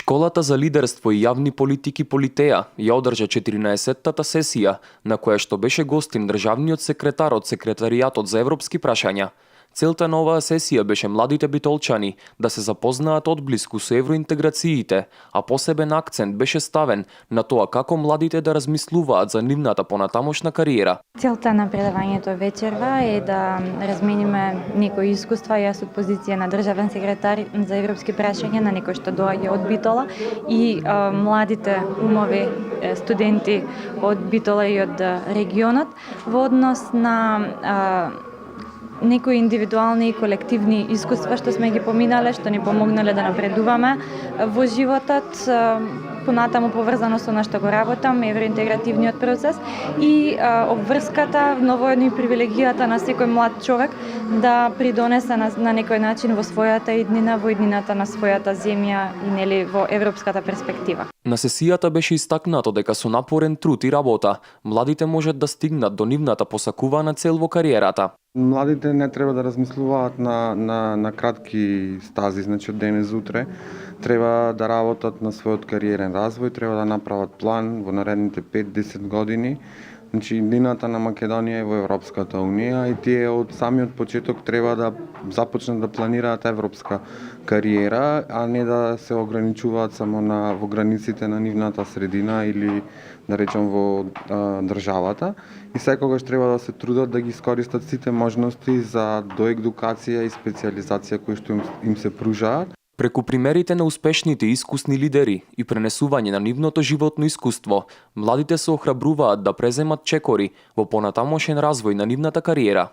Школата за лидерство и јавни политики Политеја ја одржа 14-тата сесија, на која што беше гостин државниот секретар од Секретаријатот за европски прашања. Целта на оваа сесија беше младите битолчани да се запознаат одблиску со евроинтеграциите, а посебен акцент беше ставен на тоа како младите да размислуваат за нивната понатамошна кариера. Целта на предавањето вечерва е да размениме некои искуства, јас од позиција на државен секретар за европски прашања, на некој што доаѓа од Битола, и младите умови студенти од Битола и од регионот во однос на некои индивидуални и колективни искуства што сме ги поминале, што ни помогнале да напредуваме во животот, понатаму поврзано со нашто го работам, евроинтегративниот процес и обврската, новоедно и привилегијата на секој млад човек да придонесе на некој начин во својата иднина, во иднината на својата земја и нели во европската перспектива. На сесијата беше истакнато дека со напорен труд и работа, младите можат да стигнат до нивната посакувана цел во кариерата. Младите не треба да размислуваат на кратки стази, значи од денес утре. Треба да работат на својот кариерен развој, треба да направат план во наредните 5-10 години. Значи, иднината на Македонија е во Европската Унија и тие од самиот почеток треба да започнат да планираат европска кариера, а не да се ограничуваат само во границите на нивната средина или да речем во државата. И секогаш треба да се трудат да ги искористат сите можности за доедукација и специјализација кои што им се пружаат. Преку примерите на успешните и искусни лидери и пренесување на нивното животно искуство, младите се охрабруваат да преземат чекори во понатамошен развој на нивната кариера.